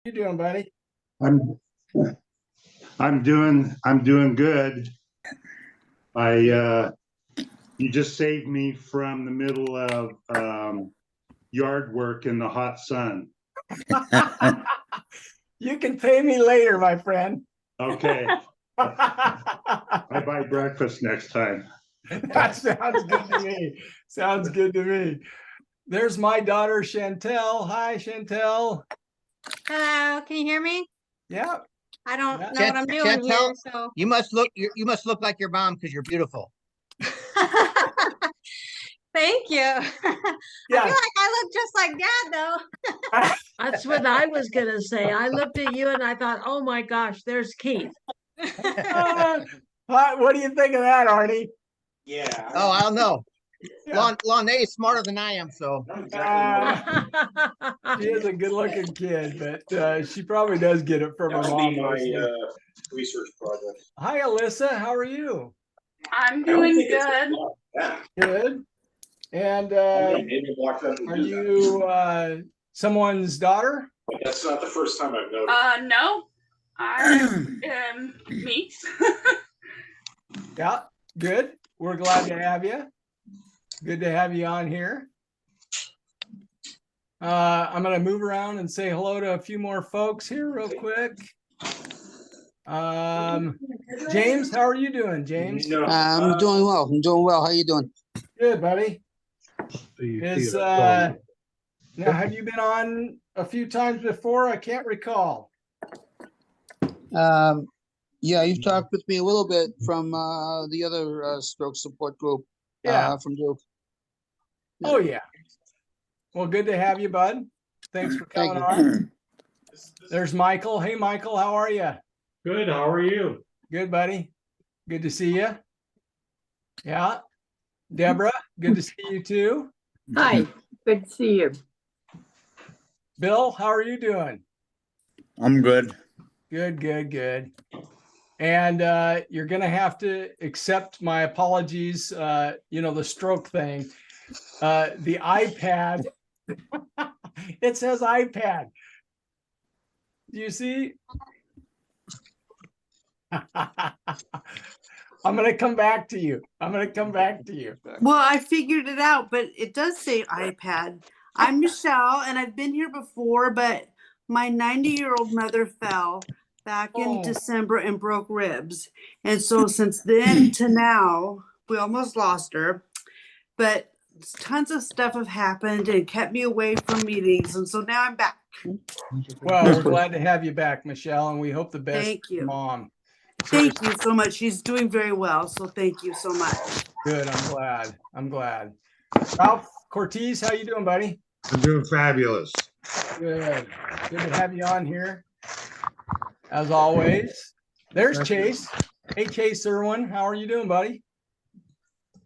you doing, buddy? I'm I'm doing good. I you just saved me from the middle of yard work in the hot sun. You can pay me later, my friend. Okay, I buy breakfast next time. That sounds good to me. Sounds good to me. There's my daughter, Chantel. Hi, Chantel. Hello, can you hear me? Yeah. I don't Yeah. know what I'm doing here, Chantel, so. you must look like your mom because you're beautiful. Thank you. I Yeah. feel like I look just like Dad, though. That's what I was gonna say. I looked at you and I thought, oh my gosh, there's Keith. What do you think of that, Arnie? Yeah. Oh, I don't know. Yeah. Lanae is smarter than I am, so She is a good-looking kid, but she probably does get it from her That'll mom. be my mostly. research project. Hi, Alyssa. How are you? I'm I don't doing think it's good. Yeah. Good. And Maybe watch them are do that. you someone's daughter? But that's not the first time I've noticed. No, I am me. Yeah, good. We're glad to have you. Good to have you on here. I'm going to move around and say hello to a few more folks here real quick. James, how are you doing, James? No, I'm doing well. I'm doing well. How you doing? Good, buddy. Now, have you been on a few times before? I can't recall. Yeah, you've talked with me a little bit from the other stroke support group. Yeah. From Duke. Oh, yeah. Well, good to have you, bud. Thanks for Thank coming you. on. There's Michael. Hey, Michael, how are you? Good. How are you? Good, buddy. Good to see you. Yeah. Deborah, good to see you too. Hi, good to see you. Bill, how are you doing? I'm good. Good, good, good. And you're going to have to accept my apologies. The stroke thing, the iPad, it says iPad. Do you see? I'm going to come back to you. Well, I figured it out, but it does say iPad. I'm Michelle, and I've been here before, but my 90-year-old mother fell back in December and broke ribs. And so since then to now, we almost lost her. But tons of stuff have happened and kept me away from meetings. And so now I'm back. Well, we're glad to have you back, Michelle, and we hope the best. Thank you. Mom. Thank you so much. She's doing very well. So thank you so much. Good. I'm glad. Ralph Cortez, how you doing, buddy? I'm doing fabulous. Good. Good to have you on here. As always. There's Chase. Hey, Chase Irwin. How are you doing, buddy?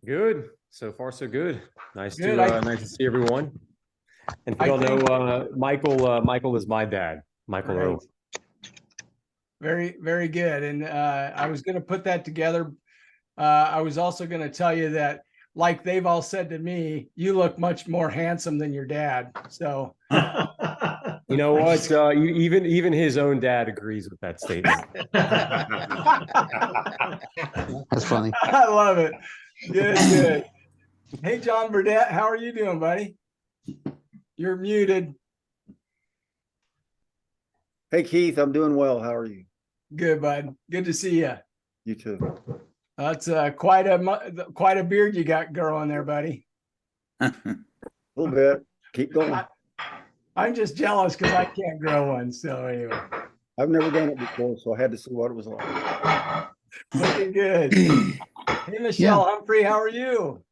Good. So far, so good. Nice Good. nice to see everyone. And if you don't know, Michael is my dad, Michael Right. O. Very, very good. And I was going to put that together. I was also going to tell you that, like they've all said to me, you look much more handsome than your dad. So You know what? Even his own dad agrees with that statement. That's funny. I love it. Good, good. Hey, John Burdett, how are you doing, buddy? You're muted. Hey Keith, I'm doing well. How are you? Good, bud. Good to see you. You too. That's quite a beard you got growing there, buddy. A little bit. Keep going. I'm just jealous because I can't grow one. So anyway, I've never done it before, so I had to see what it was like. looking good. Hey, Michelle Humphrey, how are you?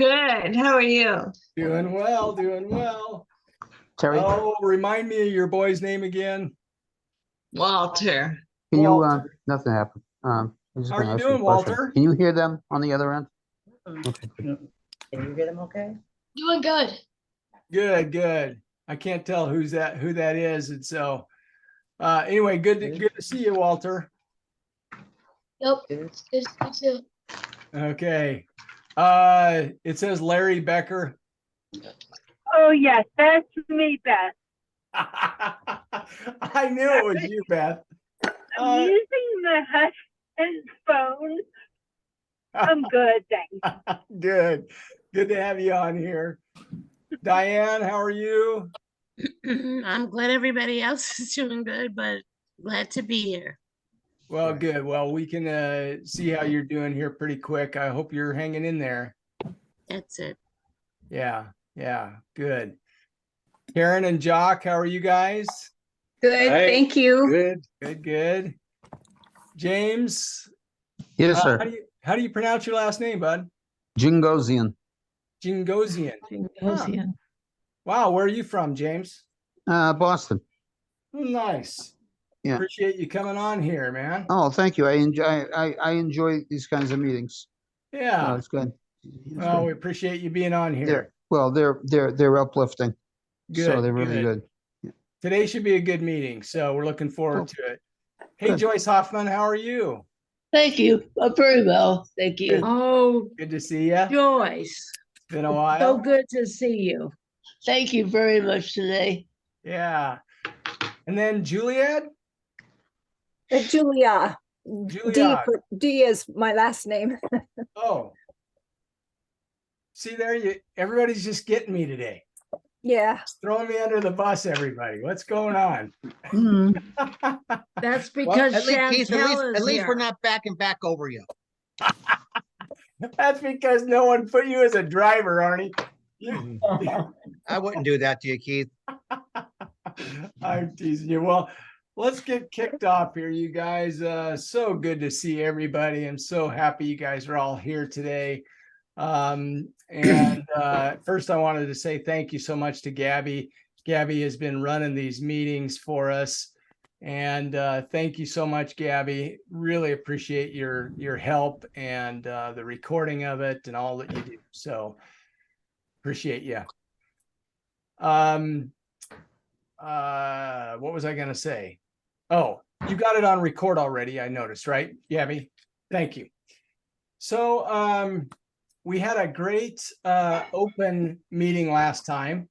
Good, how are you? Doing well, doing well. Terry, Oh, remind me of your boy's name again. Walter. can you, Walter. nothing happened. I was just How are gonna you ask doing, a question. Walter? Can you hear them on the other end? Okay. Can you hear them okay? Doing good. Good, good. I can't tell who that is. And so anyway, good to see you, Walter. Yep. Good to see you too. Okay. It says Larry Becker. Oh, yes, that's me, Beth. I knew it was you, Beth. I'm using my husband's phone. I'm good, thanks. Good. Good to have you on here. Diane, how are you? I'm glad everybody else is doing good, but glad to be here. Well, good. Well, we can see how you're doing here pretty quick. I hope you're hanging in there. That's it. Yeah, good. Karen and Jock, how are you guys? Good, Hey. thank you. Good. James, Yes, how sir. do you pronounce your last name, bud? Jingosian, Jingosian. Jingosian. Wow, where are you from, James? Boston. Nice. Yeah. Appreciate you coming on here, man. Oh, thank you. I enjoy these kinds of meetings. Yeah. It's good. Well, we appreciate you being on here. They're uplifting. So Good, they're really good. Today should be a good meeting, so we're looking forward to it. Hey, Good. Joyce Hoffman, how are you? Thank you. Very well, thank you. Oh, Good to see you. Joyce, It's been a so while. good to see you. Thank you very much today. Yeah. And then Juliet? Julia. Julia. D is my last name. Oh. See there, everybody's just getting me today. Yeah. Just throwing me under the bus, everybody. What's going on? That's Well, because at least, Keith, Chantel at is least we're here. not backing back over you. That's because no one put you as a driver, Arnie. I wouldn't do that to you, Keith. I'm teasing you. Well, let's get kicked off here, you guys. So good to see everybody. I'm so happy you guys are all here today. First I wanted to say thank you so much to Gabby. Gabby has been running these meetings for us. And thank you so much, Gabby. Really appreciate your help and the recording of it and all that you do. So appreciate you. What was I going to say? Oh, you got it on record already, I noticed, right, Gabby? Thank you. So we had a great open meeting last time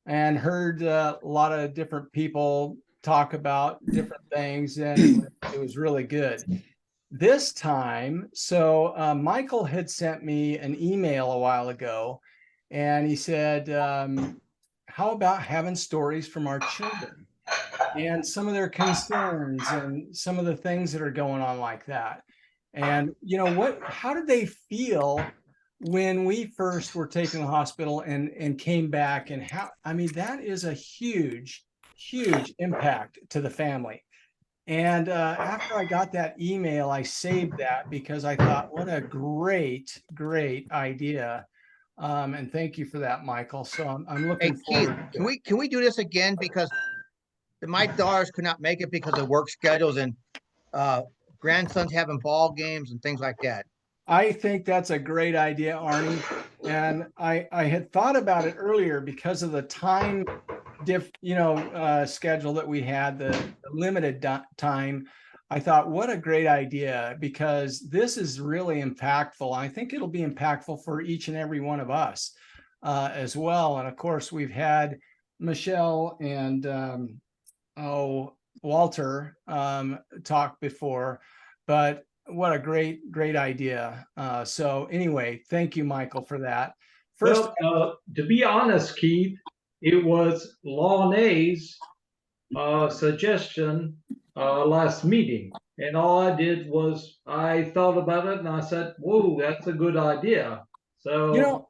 and heard a lot of different people talk about different things, and it was really good. This time, so Michael had sent me an email a while ago, and he said, how about having stories from our children and some of their concerns and some of the things that are going on like that? And you know how did they feel when we first were taken to the hospital and came back? And that is a huge impact to the family. And after I got that email, I saved that because I thought, what a great idea. And thank you for that, Michael. So I'm looking Keith, forward to it. can we do this again? Because my daughters could not make it because of work schedules and grandsons having ball games and things like that. I think that's a great idea, Arnie. And I had thought about it earlier because of the time schedule that we had, the limited time. I thought, what a great idea, because this is really impactful. I think it'll be impactful for each and every one of us as well. And of course, we've had Michelle and Walter talk before, but what a great idea. So anyway, thank you, Michael, for that. First, to be honest, Keith, it was Lanae's suggestion last meeting. And all I did was I thought about it and I said, whoa, that's a good idea. So,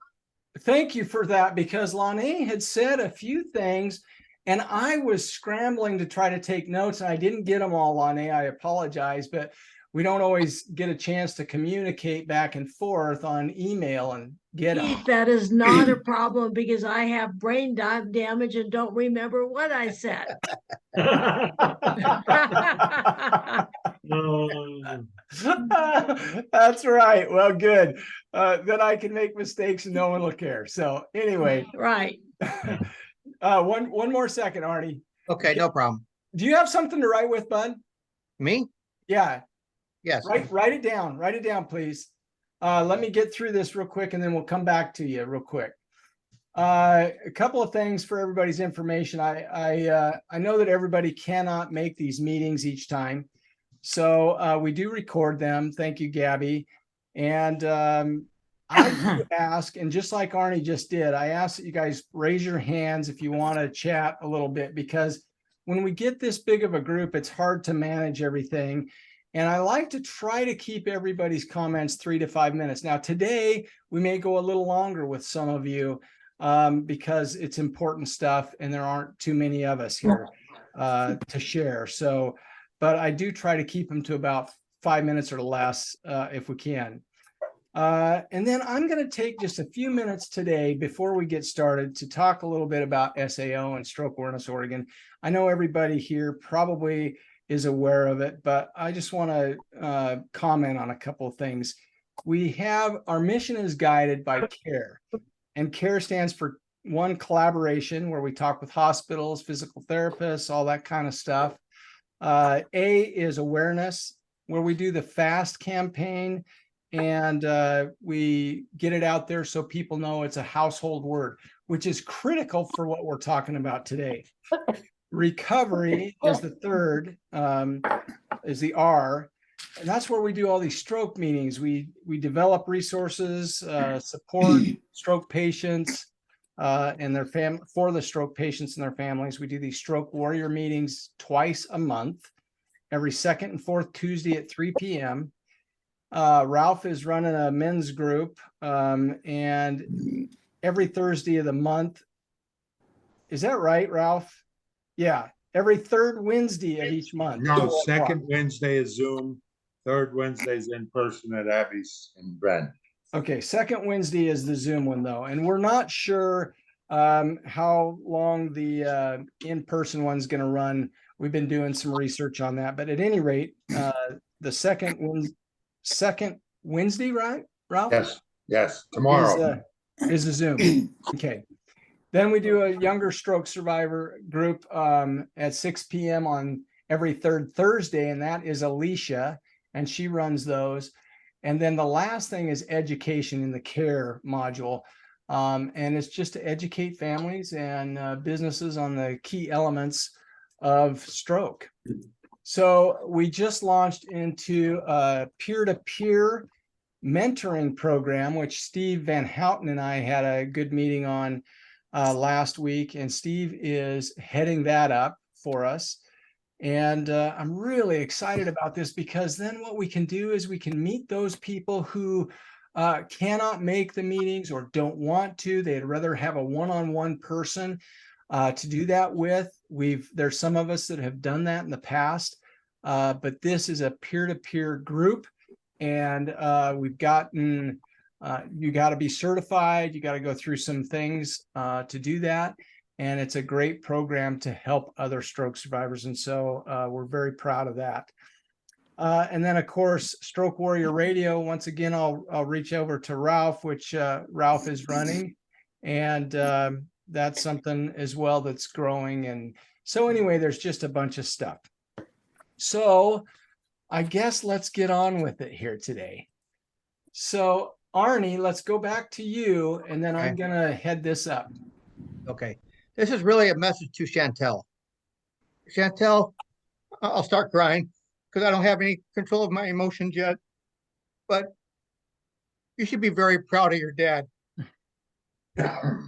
thank you for that, because Lanae had said a few things and I was scrambling to try to take notes and I didn't get them all, Lanae. I apologize, but we don't always get a chance to communicate back and forth on email and get them. Keith, that is not a problem because I have brain damage and don't remember what I said. That's right. Well, good. Then I can make mistakes and no one will care. So anyway, right. One more second, Arnie. Okay, no problem. Do you have something to write with, bud? Me? Yeah. Yes. Write it down. Write it down, please. Let me get through this real quick and then we'll come back to you real quick. A couple of things for everybody's information. I know that everybody cannot make these meetings each time. So we do record them. Thank you, Gabby. And I do ask, and just like Arnie just did, I ask that you guys raise your hands if you want to chat a little bit, because when we get this big of a group, it's hard to manage everything. And I like to try to keep everybody's comments 3 to 5 minutes. Now, today, we may go a little longer with some of you because it's important stuff and there aren't too many of us here to share. So, but I do try to keep them to about 5 minutes or less if we can. And then I'm going to take just a few minutes today before we get started to talk a little bit about SAO and Stroke Awareness Oregon. I know everybody here probably is aware of it, but I just want to comment on a couple of things. We have, our mission is guided by CARE, and CARE stands for one, collaboration, where we talk with hospitals, physical therapists, all that kind of stuff. A is awareness, where we do the FAST campaign and we get it out there so people know it's a household word, which is critical for what we're talking about today. Recovery is the third, is the R, and that's where we do all these stroke meetings. We develop resources, support stroke patients and their for the stroke patients and their families. We do these stroke warrior meetings twice a month, every second and fourth Tuesday at 3 p.m. Ralph is running a men's group, and every Thursday of the month. Is that right, Ralph? Yeah, every third Wednesday of each month. No, second Wednesday is Zoom, third Wednesday is in person at Abby's in Brent. Okay, second Wednesday is the Zoom one though, and we're not sure how long the in-person one's going to run. We've been doing some research on that, but at any rate, the second Wednesday, right, Ralph? Yes, tomorrow. Is a Zoom. Okay. Then we do a younger stroke survivor group at 6 p.m. on every third Thursday, and that is Alicia, and she runs those. And then the last thing is education in the CARE module. And it's just to educate families and businesses on the key elements of stroke. So we just launched into a peer-to-peer mentoring program, which Steve Van Houten and I had a good meeting on last week, and Steve is heading that up for us. And I'm really excited about this, because then what we can do is we can meet those people who cannot make the meetings or don't want to. They'd rather have a one-on-one person to do that with. There's some of us that have done that in the past, but this is a peer-to-peer group, and we've gotten you got to be certified. You got to go through some things to do that. And it's a great program to help other stroke survivors. And so we're very proud of that. And then, of course, Stroke Warrior Radio. Once again, I'll reach over to Ralph, which Ralph is running. And that's something as well that's growing. And so anyway, there's just a bunch of stuff. So I guess let's get on with it here today. So Arnie, let's go back to you, and then I'm going to head this up. Okay. This is really a message to Chantel. Chantel, I'll start crying because I don't have any control of my emotions yet, but you should be very proud of your dad. When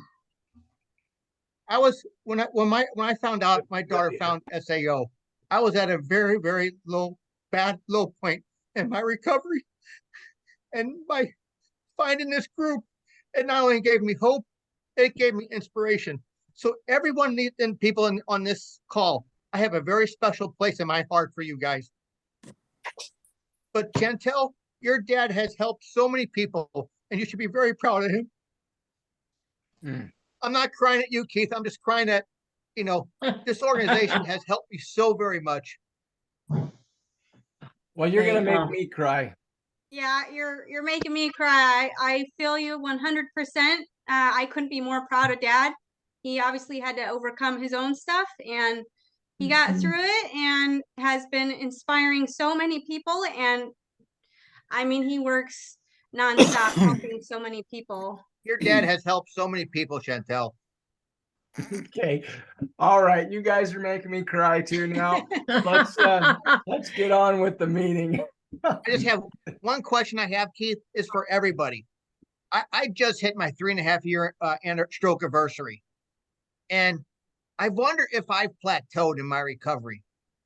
I found out my daughter found SAO, I was at a very, very low point in my recovery. And by finding this group, it not only gave me hope, it gave me inspiration. So everyone and people on this call, I have a very special place in my heart for you guys. But Chantel, your dad has helped so many people, and you should be very proud of him. I'm not crying at you, Keith. I'm just crying at, this organization has helped me so very much. Well, you're going to make me cry. Yeah, you're making me cry. I feel you 100%. I couldn't be more proud of Dad. He obviously had to overcome his own stuff, and he got through it and has been inspiring so many people. And I mean, he works nonstop helping so many people. Your dad has helped so many people, Chantel. Okay. All right. You guys are making me cry too now. Let's get on with the meeting. I just have one question I have, Keith, is for everybody. I just hit my 3.5-year stroke anniversary. And I wonder if I've plateaued in my recovery,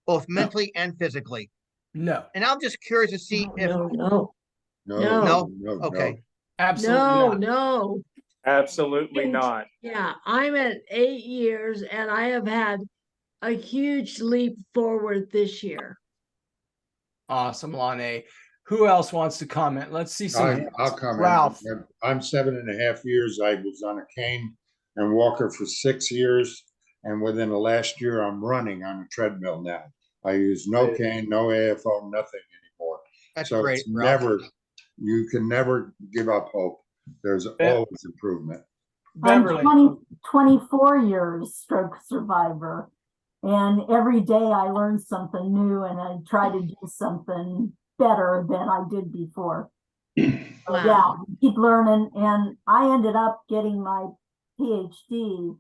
both mentally and physically. No. And I'm just curious to see if No. no. Okay. Absolutely No, not. no. Absolutely And- not. Yeah, I'm at 8 years and I have had a huge leap forward this year. Awesome, Lane. Who else wants to comment? Let's see some. I'll comment. Ralph. I'm 7.5 years. I was on a cane and walker for 6 years. And within the last year, I'm running on a treadmill now. I use no cane, no AFO, nothing anymore. That's So great, it's Ralph. you can never give up hope. There's always improvement. Beverly. I'm 24 years stroke survivor. And every day I learn something new and I try to do something better than I did before. Wow. Yeah, keep learning. And I ended up getting my PhD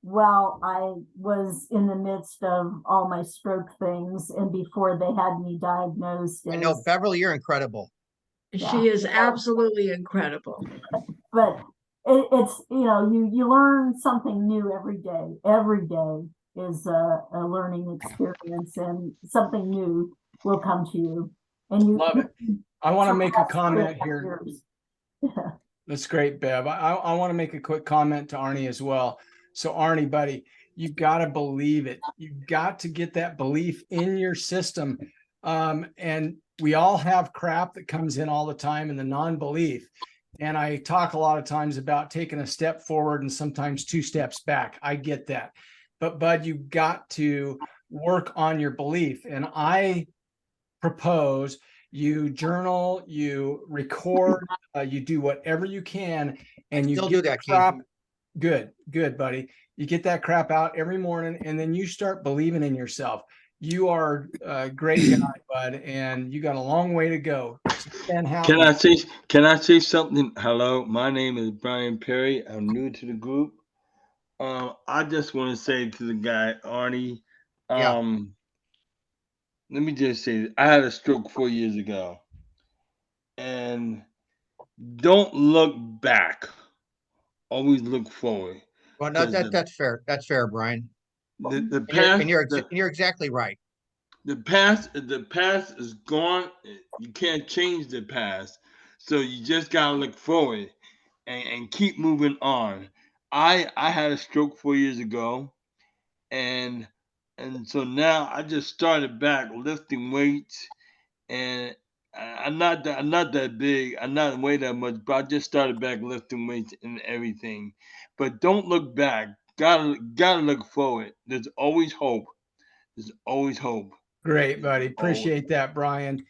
while I was in the midst of all my stroke things and before they had me diagnosed. I know, as- Beverly, you're incredible. She is absolutely incredible. But it's, you learn something new every day. Every day is a learning experience and something new will come to you. And you Love it. I want to make a That's comment 3.5 here. years. That's great, Bev. I want to make a quick comment to Arnie as well. So Arnie, buddy, you've got to believe it. You've got to get that belief in your system. And we all have crap that comes in all the time and the non-belief. And I talk a lot of times about taking a step forward and sometimes 2 steps back. I get that. But Bud, you've got to work on your belief. And I propose you journal, you record, you do whatever you can, and you Still get do the that, Keith. crap. Good, buddy. You get that crap out every morning, and then you start believing in yourself. You are a great guy, Bud, and you got a long way to go. Can I say something? Hello, my name is Brian Perry. I'm new to the group. I just want to say to the guy Arnie, let me just say, I had a stroke 4 years ago, and don't look back. Always look forward. Well, no, that's fair. That's fair, Brian. The past, And you're exactly right. The past is gone. You can't change the past, so you just gotta look forward and keep moving on. I had a stroke 4 years ago, and so now I just started back lifting weights, and I'm not that big. I'm not weigh that much, but I just started back lifting weights and everything. But don't look back. Gotta look forward. There's always hope. There's always hope. Great, buddy. Appreciate that, Brian.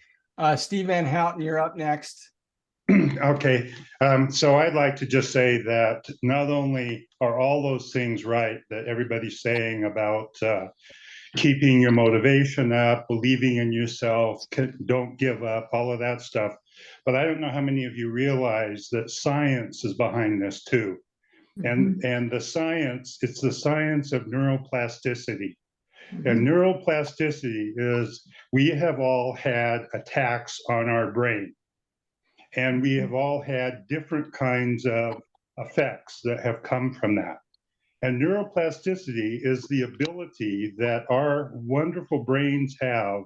Steve Van Houten, you're up next. Okay, so I'd like to just say that not only are all those things right that everybody's saying about keeping your motivation up, believing in yourself, don't give up, all of that stuff, but I don't know how many of you realize that science is behind this too. And the science, it's the science of neuroplasticity. And neuroplasticity is, we have all had attacks on our brain. And we have all had different kinds of effects that have come from that. And neuroplasticity is the ability that our wonderful brains have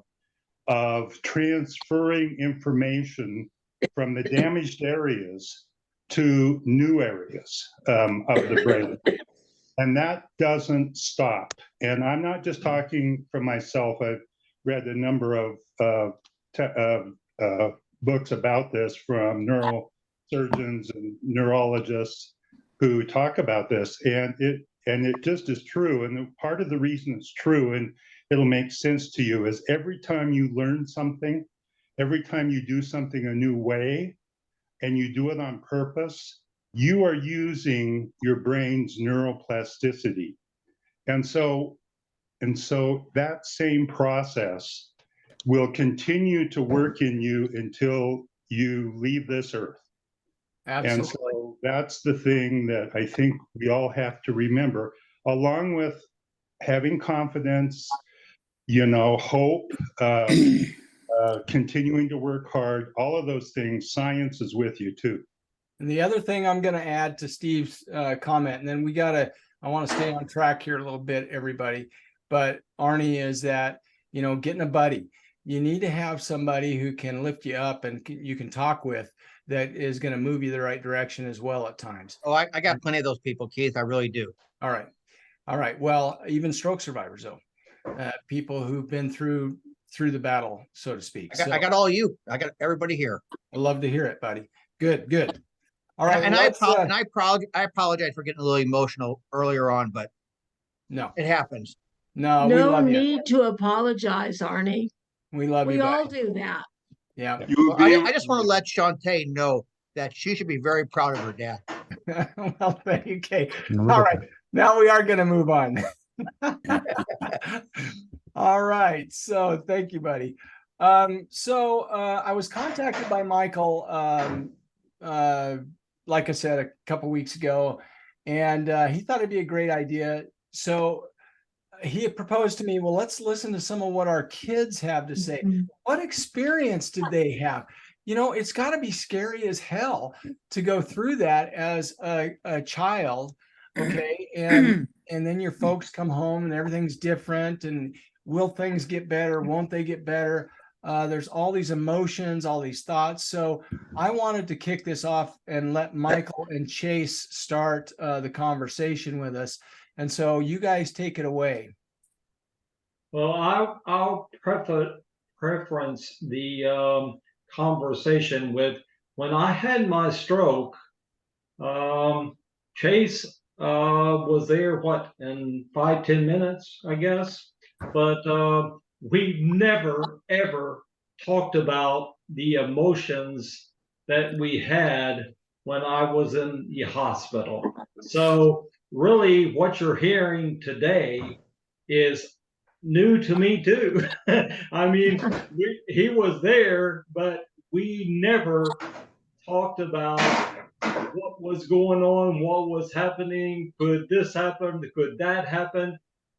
of transferring information from the damaged areas to new areas of the brain. And that doesn't stop. And I'm not just talking for myself. I've read a number of books about this from neurosurgeons and neurologists who talk about this, and it just is true. And part of the reason it's true, and it'll make sense to you, is every time you learn something, every time you do something a new way, and you do it on purpose, you are using your brain's neuroplasticity. And so that same process will continue to work in you until you leave this earth. And Absolutely. so that's the thing that I think we all have to remember, along with having confidence, hope, continuing to work hard, all of those things, science is with you too. And the other thing I'm going to add to Steve's comment, and then I want to stay on track here a little bit, everybody. But Arnie, is that, getting a buddy. You need to have somebody who can lift you up and you can talk with, that is going to move you the right direction as well at times. Oh, I got plenty of those people, Keith. I really do. All right. All right. Well, even stroke survivors, though, people who've been through the battle, so to speak. I got all you. I got everybody here. I love to hear it, buddy. Good. All right. And I apologize for getting a little emotional earlier on, but no, it happens. No, we No love you. need to apologize, Arnie. We love you. We all buddy. do that. Yeah. Well, I just want to let Shantae know that she should be very proud of her dad. Well, okay. All right. Now we are going to move on. All right. So thank you, buddy. So I was contacted by Michael, like I said, a couple weeks ago, and he thought it'd be a great idea. So he had proposed to me, well, let's listen to some of what our kids have to say. What experience did they have? It's got to be scary as hell to go through that as a child. Okay. And then your folks come home and everything's different. And will things get better? Won't they get better? There's all these emotions, all these thoughts. So I wanted to kick this off and let Michael and Chase start the conversation with us. And so you guys take it away. Well, I'll preference the conversation with, when I had my stroke, Chase was there, in 5-10 minutes, I guess. But we never, ever talked about the emotions that we had when I was in the hospital. So really what you're hearing today is new to me too. I mean, he was there, but we never talked about what was going on, what was happening. Could this happen? Could that happen?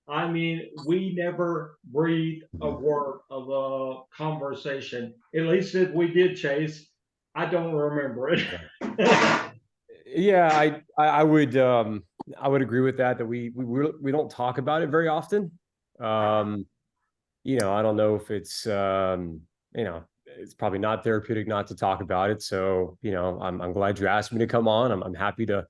I mean, we never breathed a word of a conversation. At least if we did, Chase, I don't remember it. Yeah, I would agree with that. That we don't talk about it very often. I don't know if it's it's probably not therapeutic not to talk about it. So I'm glad you asked me to come on. I'm happy to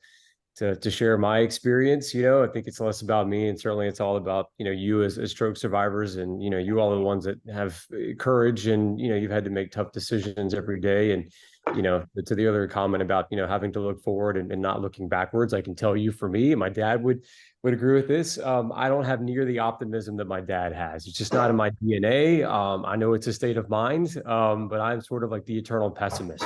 share my experience. I think it's less about me, and certainly it's all about you as stroke survivors, and you all are the ones that have courage, and you've had to make tough decisions every day. And to the other comment about having to look forward and not looking backwards, I can tell you, for me, and my dad would agree with this, I don't have near the optimism that my dad has. It's just not in my DNA. I know it's a state of mind, but I'm sort of like the eternal pessimist.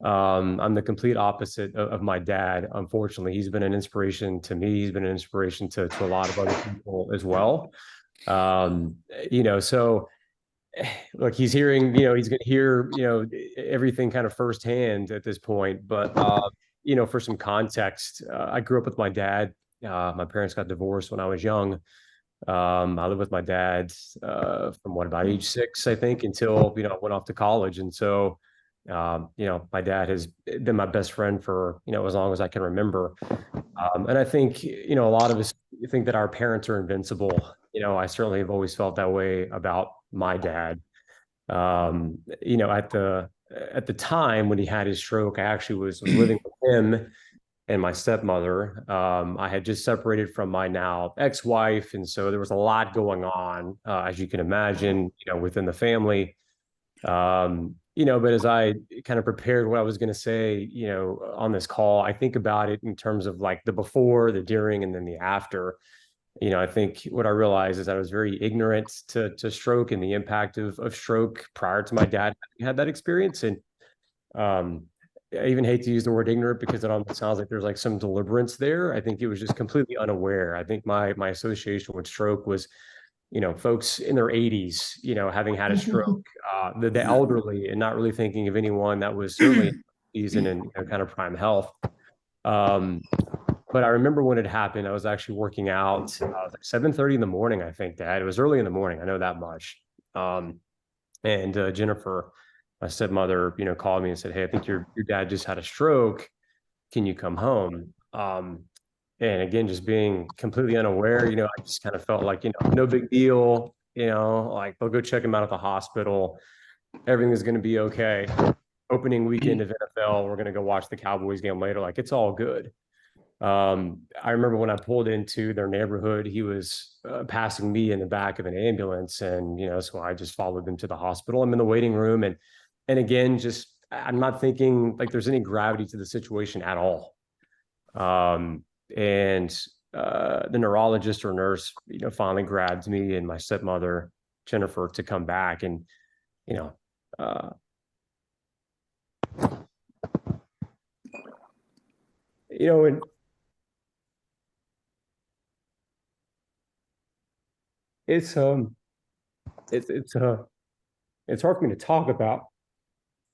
I'm the complete opposite of my dad. Unfortunately, he's been an inspiration to me. He's been an inspiration to a lot of other people as well. So look, he's hearing, he's going to hear, everything kind of firsthand at this point. But, for some context, I grew up with my dad. My parents got divorced when I was young. I lived with my dad from about age 6, I think, until, I went off to college. And so, my dad has been my best friend for, as long as I can remember. And I think, a lot of us think that our parents are invincible. I certainly have always felt that way about my dad. At the time when he had his stroke, I actually was living with him and my stepmother. I had just separated from my now ex-wife. And so there was a lot going on, as you can imagine, within the family. But as I kind of prepared what I was going to say, on this call, I think about it in terms of like the before, the during, and then the after. I think what I realized is I was very ignorant to stroke and the impact of stroke prior to my dad having had that experience. And I even hate to use the word ignorant because it almost sounds like there's like some deliverance there. I think it was just completely unaware. I think my association with stroke was, folks in their 80s, having had a stroke, the elderly, and not really thinking of anyone that was certainly season and kind of prime health. But I remember when it happened, I was actually working out like 7:30 in the morning, I think, Dad. It was early in the morning. I know that much. And Jennifer, my stepmother, called me and said, "Hey, I think your dad just had a stroke. Can you come home?" And again, just being completely unaware, I just kind of felt like, no big deal, like they'll go check him out at the hospital. Everything is going to be okay. Opening weekend of NFL, we're going to go watch the Cowboys game later. Like, it's all good. I remember when I pulled into their neighborhood, he was passing me in the back of an ambulance. And, so I just followed them to the hospital. I'm in the waiting room. And again, I'm not thinking like there's any gravity to the situation at all. And the neurologist or nurse, finally grabbed me and my stepmother, Jennifer, to come back. And, and it's hard for me to talk about.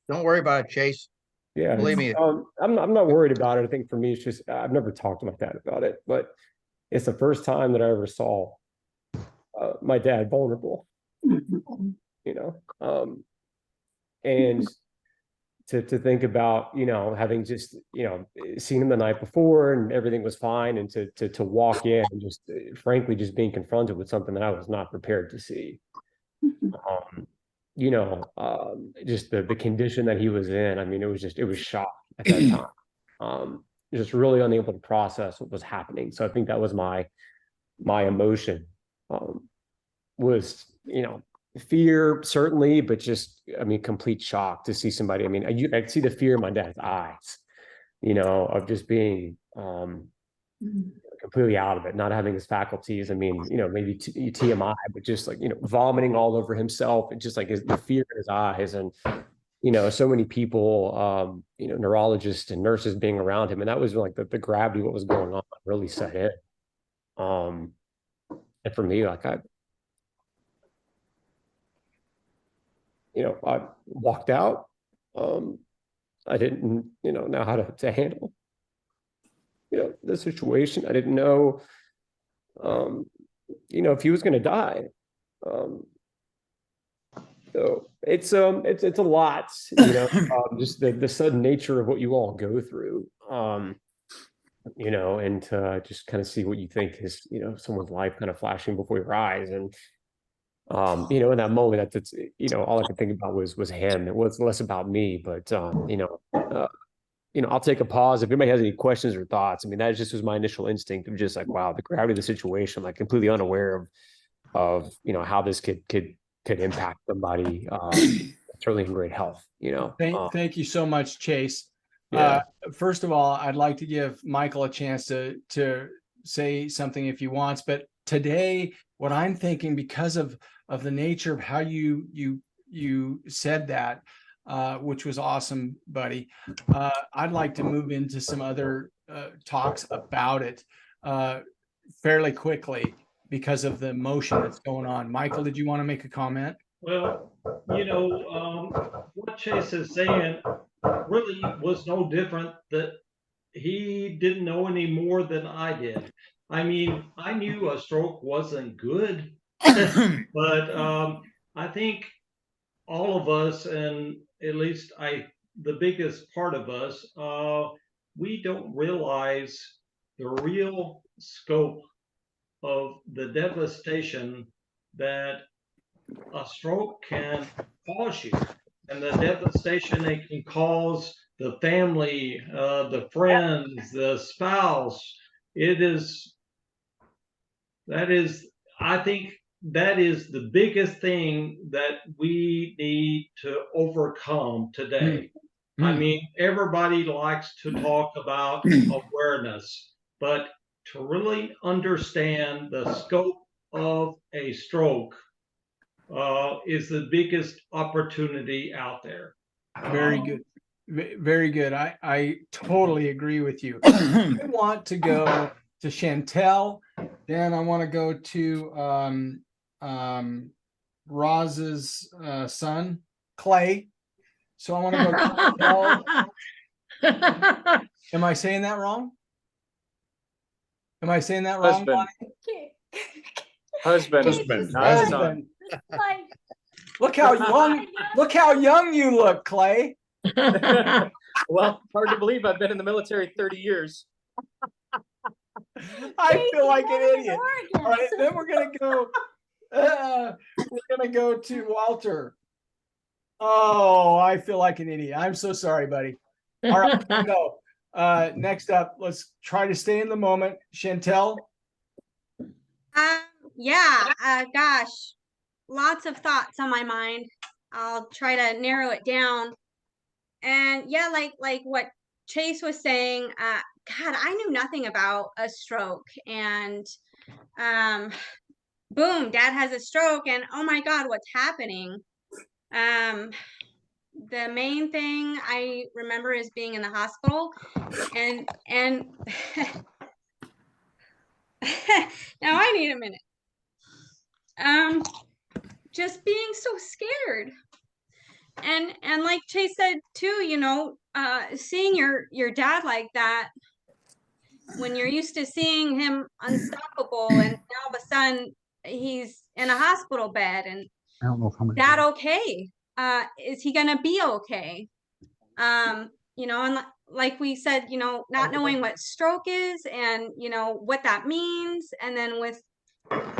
Don't worry about it, Chase. Yeah, Believe me. I'm not worried about it. I think for me, it's just I've never talked to my dad about it, but it's the first time that I ever saw my dad vulnerable. And to think about, having just seen him the night before and everything was fine, and to walk in and just frankly just being confronted with something that I was not prepared to see. Just the condition that he was in. I mean, it was shock at that time. Just really unable to process what was happening. So I think that was my emotion, was, fear, certainly, but just, complete shock to see somebody. I see the fear in my dad's eyes, of just being completely out of it, not having his faculties. Maybe TMI, but just like, vomiting all over himself, and just like the fear in his eyes. And, so many people, neurologists and nurses being around him. And that was like the gravity of what was going on really set in. And for me, like I walked out. I didn't, know how to handle, the situation. I didn't know, if he was going to die. So it's a lot, just the sudden nature of what you all go through, and to just kind of see what you think is, someone's life kind of flashing before your eyes. And, in that moment, that's all I could think about was him. It was less about me, but, I'll take a pause. If anybody has any questions or thoughts, that just was my initial instinct of just like, wow, the gravity of the situation, like completely unaware of how this could impact somebody, certainly in great health, Thank you so much, Chase. Yeah. First of all, I'd like to give Michael a chance to say something if he wants, but today, what I'm thinking, because of the nature of how you said that, which was awesome, buddy. I'd like to move into some other talks about it fairly quickly because of the emotion that's going on. Michael, did you want to make a comment? Well, what Chase is saying really was no different, that he didn't know any more than I did. I knew a stroke wasn't good, but I think all of us, and at least the biggest part of us, we don't realize the real scope of the devastation that a stroke can cause you, and the devastation it can cause the family, the friends, the spouse. I think that is the biggest thing that we need to overcome today. Everybody likes to talk about awareness, but to really understand the scope of a stroke is the biggest opportunity out there. Very good. Very good. I totally agree with you. I want to go to Chantel, then I want to go to Roz's son, Clay. So I want to go to Chantel, Am I saying that wrong? Am I saying that wrong? Husband. Bonnie? Husband. Husband. Not son. Husband. Look how young you look, Clay. Well, hard to believe I've been in the military 30 years. I feel like an idiot. All right, then we're gonna go to Walter. Oh, I feel like an idiot. I'm so sorry, buddy. All right, go. Next up, let's try to stay in the moment. Chantel. Yeah, gosh, lots of thoughts on my mind. I'll try to narrow it down. And yeah, like what Chase was saying, God, I knew nothing about a stroke, and boom, dad has a stroke, and oh my God, what's happening? The main thing I remember is being in the hospital, and now I need a minute. Just being so scared. And like Chase said too, you know, seeing your dad like that, when you're used to seeing him unstoppable, and now all of a sudden he's in a hospital bed, and I don't know how many. that okay? Is he gonna be okay? You know, and like we said, you know, not knowing what stroke is, and you know what that means, and then with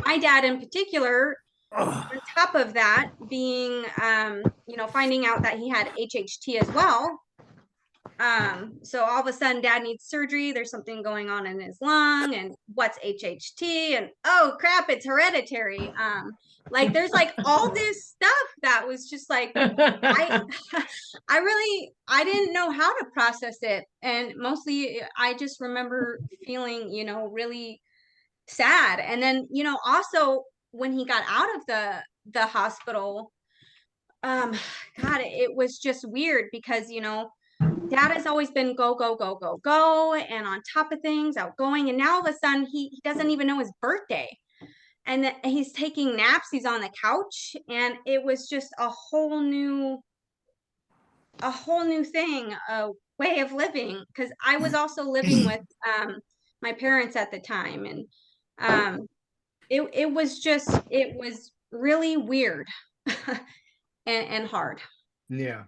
my dad in particular, on top of that being you know, finding out that he had HHT as well. So all of a sudden dad needs surgery, there's something going on in his lung, and what's HHT, and oh crap, it's hereditary. Like there's like all this stuff that was just like I didn't know how to process it, and mostly I just remember feeling, you know, really sad. And then, you know, also when he got out of the hospital, God, it was just weird because, you know, dad has always been go, go, go, go, go, and on top of things, outgoing, and now all of a sudden he doesn't even know his birthday, and he's taking naps, he's on the couch, and it was just a whole new thing, a way of living, because I was also living with my parents at the time, and it was really weird and hard. Yeah.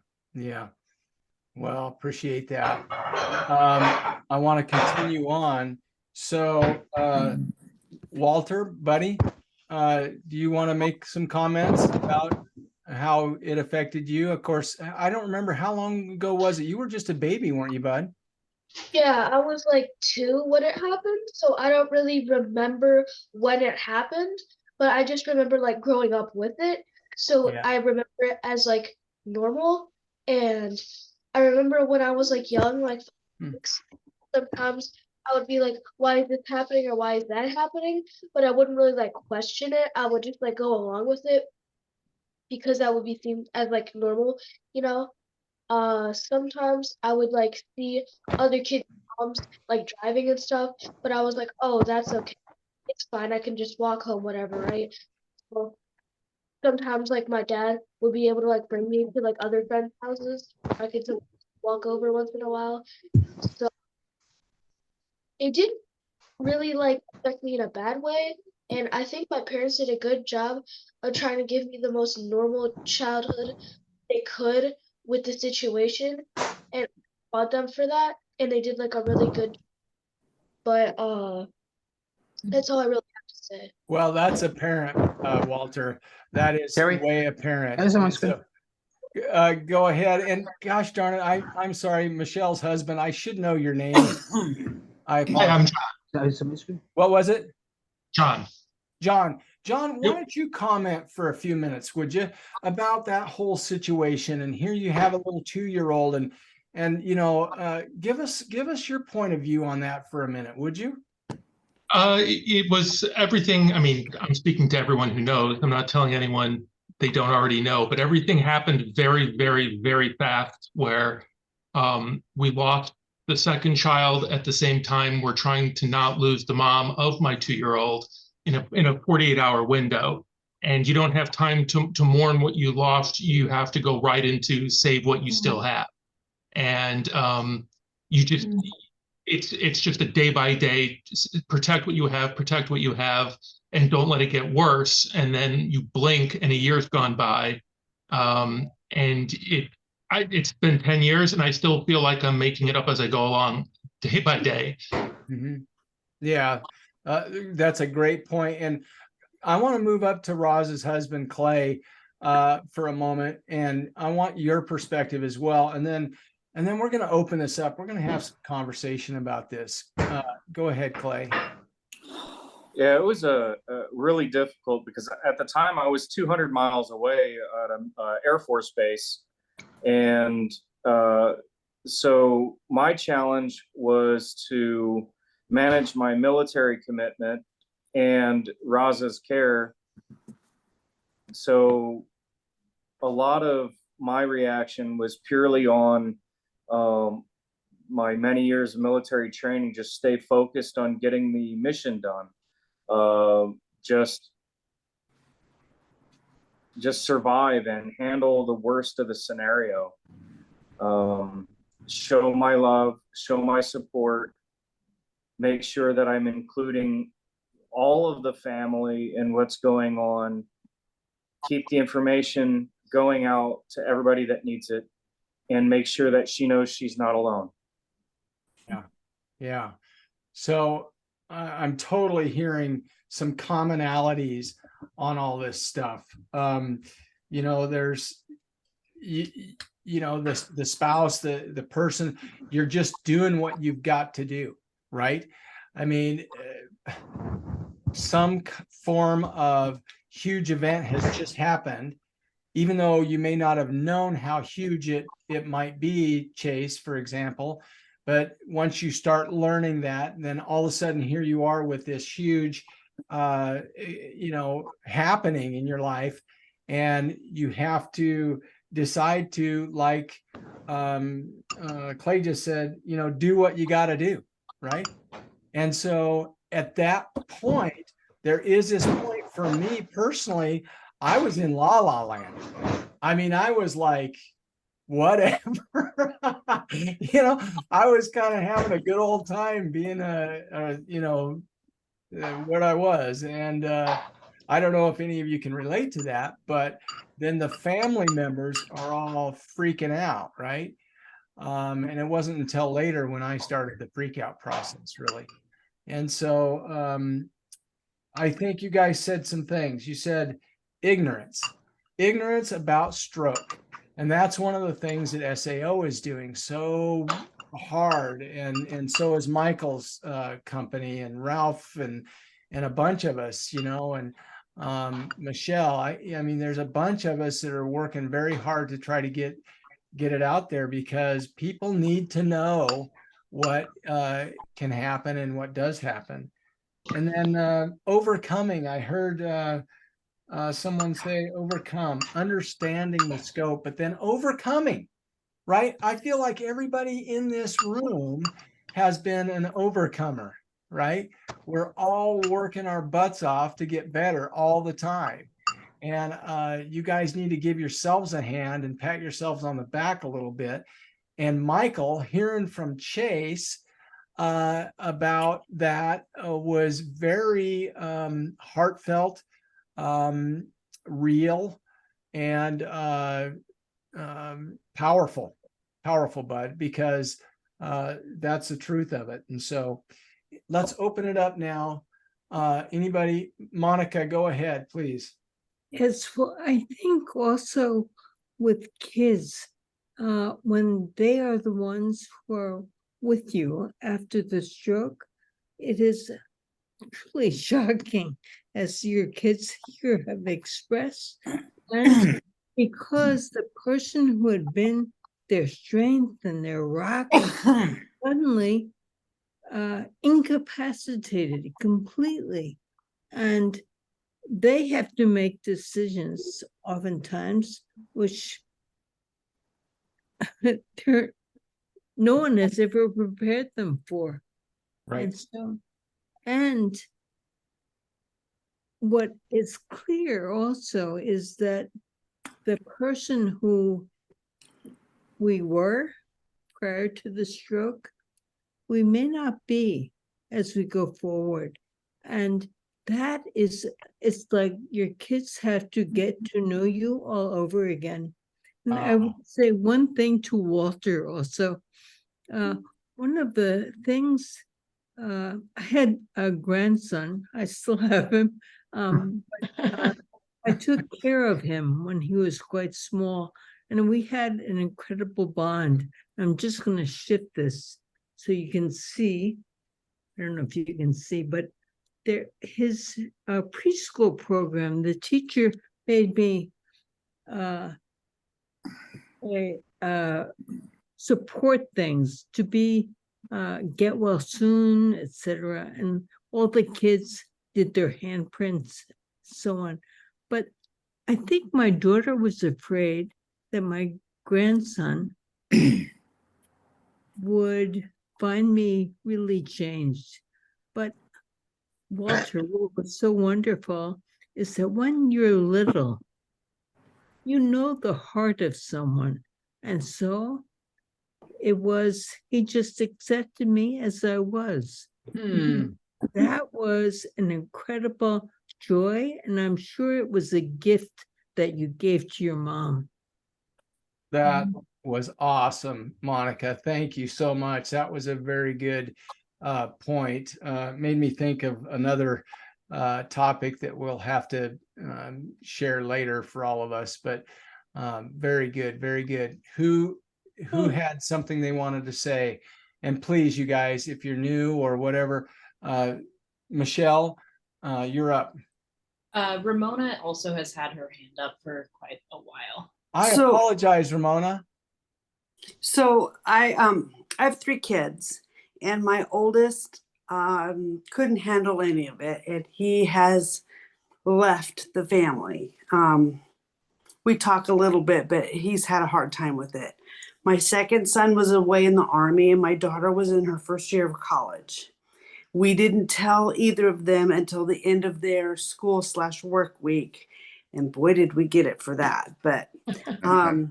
Well, appreciate that. I want to continue on. So, Walter, buddy, do you want to make some comments about how it affected you? Of course, I don't remember how long ago was it? You were just a baby, weren't you, bud? Yeah, I was like 2 when it happened, so I don't really remember when it happened, but I just remember like growing up with it. So Yeah. I remember it as like normal, and I remember when I was like young, like sometimes I would be like, why is this happening, or why is that happening? But I wouldn't really like question it. I would just like go along with it because that would be seen as like normal, you know. Sometimes I would like see other kids' moms like driving and stuff, but I was like, oh, that's okay. It's fine. I can just walk home, whatever, right? So sometimes like my dad would be able to like bring me to like other friends' houses. I could just walk over once in a while. So it didn't really like affect me in a bad way. And I think my parents did a good job of trying to give me the most normal childhood they could with the situation, and I applaud them for that. And they did like a really good, but that's all I really have to say. Well, that's apparent, Walter. That is Terry? way apparent. That is on my And screen. so, go ahead, and gosh darn it, I'm sorry, Michelle's husband. I should know your name. I Hi, I'm apologize. John. Is that on my screen? What was it? John. John, why Yep. don't you comment for a few minutes, would you, about that whole situation? And here you have a little 2-year-old, and you know, give us your point of view on that for a minute, would you? It was everything. I mean, I'm speaking to everyone who knows. I'm not telling anyone they don't already know, but everything happened very, very, very fast, where we lost the second child at the same time. We're trying to not lose the mom of my 2-year-old in a 48-hour window. And you don't have time to mourn what you lost. You have to go right into save what you still have. And you just, it's just a day by day, protect what you have, and don't let it get worse. And then you blink and a year's gone by. And it's been 10 years and I still feel like I'm making it up as I go along day by day. Yeah, that's a great point. And I want to move up to Roz's husband, Clay, for a moment. And I want your perspective as well. And then we're going to open this up. We're going to have some conversation about this. Go ahead, Clay. Yeah, it was a really difficult because at the time I was 200 miles away at an Air Force base. And so my challenge was to manage my military commitment and Raza's care. So a lot of my reaction was purely on my many years of military training, just stay focused on getting the mission done. Just survive and handle the worst of the scenario. Show my love, show my support, make sure that I'm including all of the family in what's going on, keep the information going out to everybody that needs it, and make sure that she knows she's not alone. Yeah. So I'm totally hearing some commonalities on all this stuff. There's, the spouse, the person, you're just doing what you've got to do, right? I mean, some form of huge event has just happened, even though you may not have known how huge it might be, Chase, for example. But once you start learning that, then all of a sudden here you are with this huge, happening in your life, and you have to decide to, like Clay just said, do what you got to do, right? And so at that point, there is this point for me personally, I was in la la land. I mean, I was like, whatever, I was kind of having a good old time being what I was. And I don't know if any of you can relate to that, but then the family members are all freaking out, right? And it wasn't until later when I started the freak out process, really. And so I think you guys said some things. You said ignorance about stroke. And that's one of the things that SAO is doing so hard. And so is Michael's company, and Ralph, and a bunch of us, and Michelle. I mean, there's a bunch of us that are working very hard to try to get it out there, because people need to know what can happen and what does happen. And then overcoming, I heard someone say overcome, understanding the scope, but then overcoming, right? I feel like everybody in this room has been an overcomer, right? We're all working our butts off to get better all the time. And you guys need to give yourselves a hand and pat yourselves on the back a little bit. And Michael, hearing from Chase about that was very heartfelt, real, and powerful, bud, because that's the truth of it. And so let's open it up now. Anybody? Monica, go ahead, please. Yes, well, I think also with kids, when they are the ones who are with you after the stroke, it is truly shocking, as your kids here have expressed. And because the person who had been their strength and their rock suddenly incapacitated completely. And they have to make decisions oftentimes which no one has ever prepared them for. Right. And what is clear also is that the person who we were prior to the stroke we may not be as we go forward. And that is, it's like your kids have to get to know you all over again. And I would say one thing to Walter also. One of the things, I had a grandson, I still have him. I took care of him when he was quite small, and we had an incredible bond. I'm just going to shift this so you can see. I don't know if you can see, but there, his preschool program, the teacher made me support things to be get well soon, etc. And all the kids did their handprints, so on. But I think my daughter was afraid that my grandson would find me really changed. But Walter, what was so wonderful is that when you're little, you know the heart of someone. And so it was, he just accepted me as I was. That was an incredible joy. And I'm sure it was a gift that you gave to your mom. That was awesome, Monica. Thank you so much. That was a very good point. Made me think of another topic that we'll have to share later for all of us, but very good, very good. Who had something they wanted to say? And please, you guys, if you're new or whatever, Michelle, you're up. Ramona also has had her hand up for quite a while. I apologize, Ramona. So I have 3 kids, and my oldest couldn't handle any of it, and he has left the family. We talk a little bit, but he's had a hard time with it. My second son was away in the Army, and my daughter was in her first year of college. We didn't tell either of them until the end of their school/work week. And boy, did we get it for that. But and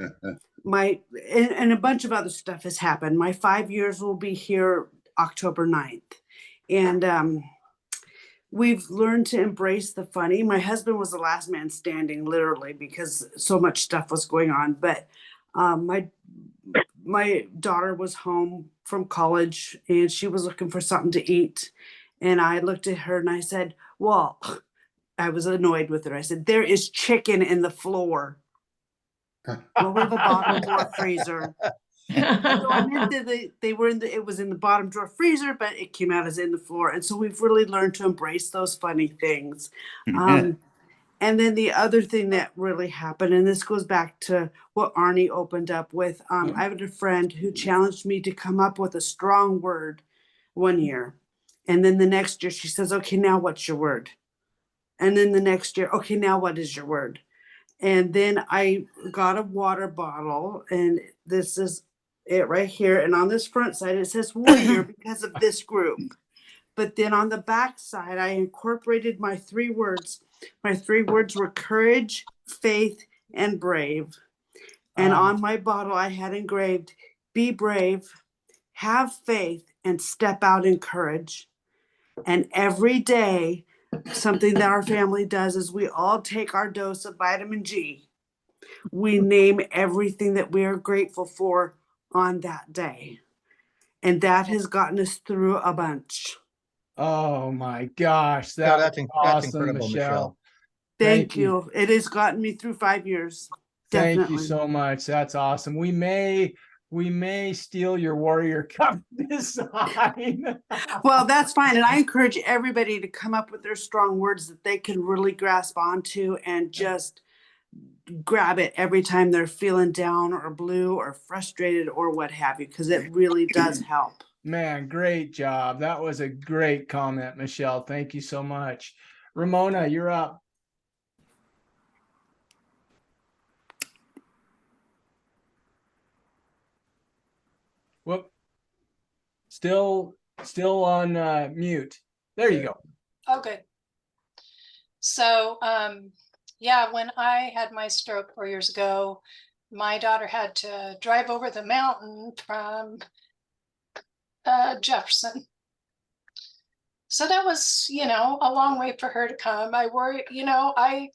a bunch of other stuff has happened. My 5 years will be here October 9th. And we've learned to embrace the funny. My husband was the last man standing, literally, because so much stuff was going on. But my daughter was home from college, and she was looking for something to eat. And I looked at her and I said, well, I was annoyed with her. I said, there is chicken in the floor. Well, we have a bottom drawer freezer. So I meant that they were it was in the bottom drawer freezer, but it came out as in the floor. And so we've really learned to embrace those funny things. And then the other thing that really happened, and this goes back to what Arnie opened up with, I had a friend who challenged me to come up with a strong word one year. And then the next year she says, okay, now what's your word? And then the next year, okay, now what is your word? And then I got a water bottle, and this is it right here. And on this front side, it says warrior because of this group. But then on the back side, I incorporated my 3 words. My 3 words were courage, faith, and brave. And on my bottle, I had engraved, be brave, have faith, and step out in courage. And every day, something that our family does is we all take our dose of vitamin G. We name everything that we are grateful for on that day. And that has gotten us through a bunch. Oh my gosh. That's awesome, incredible, Michelle. Thank you. It has gotten me through 5 years. Thank Definitely. you so much. That's awesome. We may steal your warrior cup design. Well, that's fine. And I encourage everybody to come up with their strong words that they can really grasp onto and just grab it every time they're feeling down or blue or frustrated or what have you, because it really does help. Man, great job. That was a great comment, Michelle. Thank you so much. Ramona, you're up. Whoop. Still on mute. There you go. Okay. So, yeah, when I had my stroke 4 years ago, my daughter had to drive over the mountain from Jefferson. So that was, you know, a long way for her to come. I worry, you know, I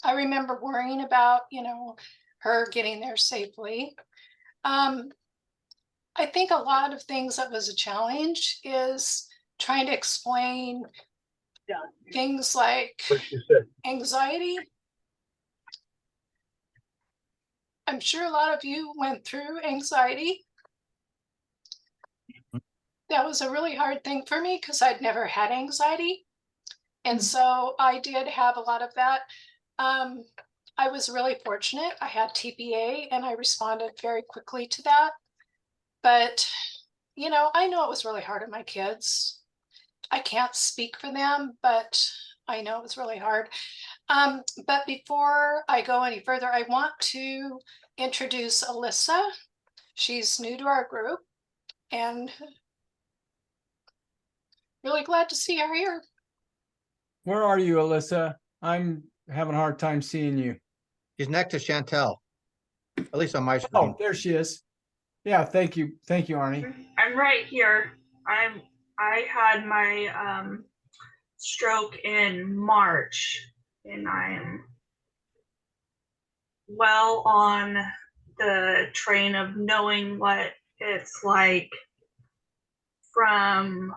remember worrying about, you know, her getting there safely. I think a lot of things that was a challenge is trying to explain things like anxiety. I'm sure a lot of you went through anxiety. That was a really hard thing for me because I'd never had anxiety. And so I did have a lot of that. I was really fortunate. I had TPA and I responded very quickly to that. But, you know it was really hard on my kids. I can't speak for them, but I know it was really hard. But before I go any further, I want to introduce Alyssa. She's new to our group and really glad to see her here. Where are you, Alyssa? I'm having a hard time seeing you. She's next to Chantel, at least on my screen. Oh, there she is. Yeah, thank you. Thank you, Arnie. I'm right here. I had my stroke in March, and I am well on the train of knowing what it's like from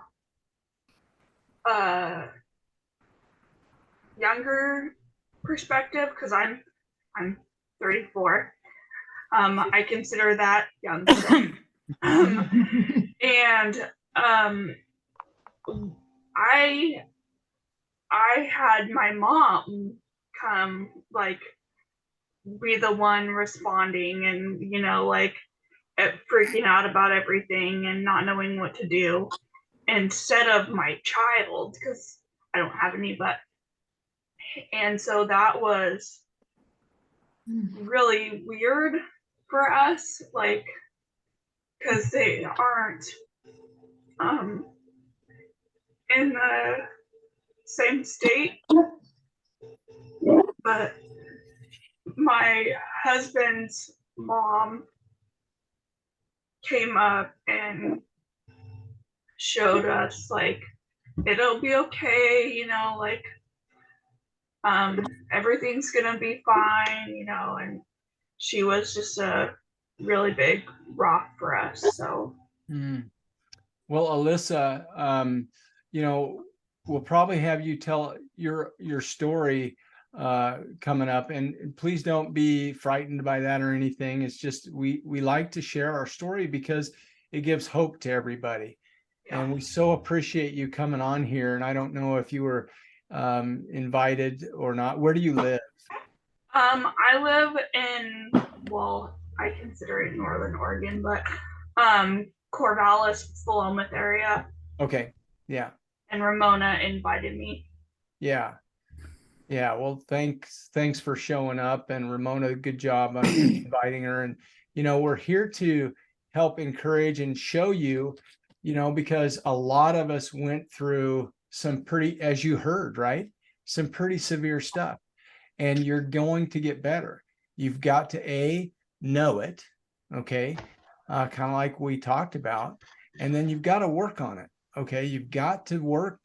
a younger perspective, because I'm 34. I consider that young. And I had my mom come, like, be the one responding and, freaking out about everything and not knowing what to do, instead of my child, because I don't have any, and so that was really weird for us, like, because they aren't in the same state. But my husband's mom came up and showed us, like, it'll be okay, everything's gonna be fine, and she was just a really big rock for us. So Well, Alyssa, we'll probably have you tell your story coming up, and please don't be frightened by that or anything. It's just we like to share our story because it gives hope to everybody. And we so appreciate you coming on here. And I don't know if you were invited or not. Where do you live? I live in, well, I consider it Northern Oregon, but Corvallis, Philomath area. Okay. Yeah. And Ramona invited me. Yeah. Yeah. Well, thanks for showing up, and Ramona, good job on inviting her. And, we're here to help encourage and show you, because a lot of us went through some pretty, as you heard, right? Some pretty severe stuff, and you're going to get better. You've got to know it. Okay. Kind of like we talked about, and then you've got to work on it. Okay. You got to work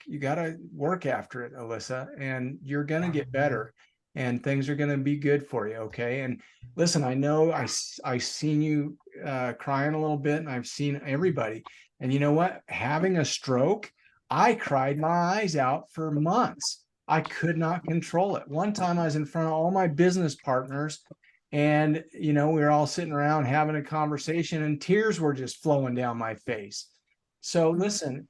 after it, Alyssa, and you're going to get better, and things are going to be good for you. Okay. And listen, I know I've seen you crying a little bit, and I've seen everybody, and you know what? Having a stroke, I cried my eyes out for months. I could not control it. One time I was in front of all my business partners, and, we were all sitting around having a conversation, and tears were just flowing down my face. So listen,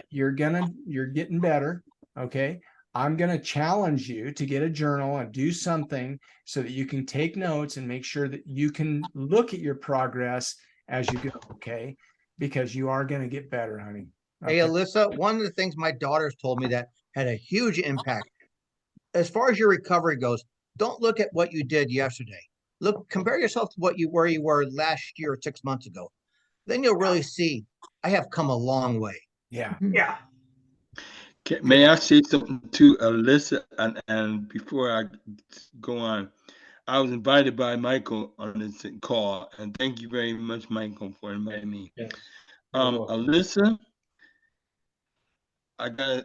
you're getting better. Okay. I'm going to challenge you to get a journal and do something so that you can take notes and make sure that you can look at your progress as you go. Okay. Because you are going to get better, honey. Okay. Hey, Alyssa, one of the things my daughters told me that had a huge impact, as far as your recovery goes, don't look at what you did yesterday. Compare yourself to where you were last year or 6 months ago. Then you'll really see, I have come a long way. Yeah. Yeah. May I say something to Alyssa? And before I go on, I was invited by Michael on this call, and thank you very much, Michael, for inviting me. Yes. Alyssa, I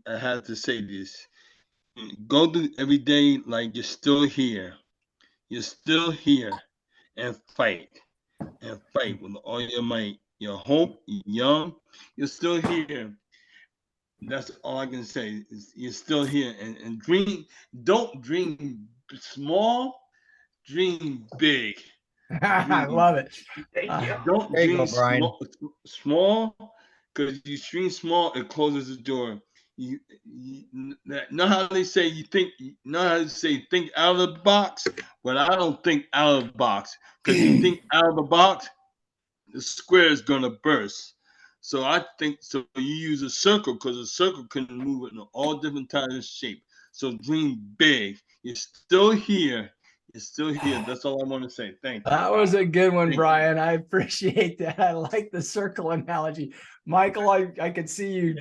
have to say this. Go through every day like you're still here. You're still here, and fight with all your might. You're hope, you're young, you're still here. That's all I can say. Is you're still here, and dream. Don't dream small. Dream big. I love it. Don't There you dream go, Brian. small, because you dream small, it closes the door. You know how they say think out of the box, but I don't think out of the box, because you think out of the box, the square is gonna burst. So I think so. You use a circle because a circle can move in all different types of shape. So dream big. You're still here. You're still here. That's all I want to say. Thank you. That was a good one, Thank you. Brian. I appreciate that. I like the circle analogy. Michael, I could see you.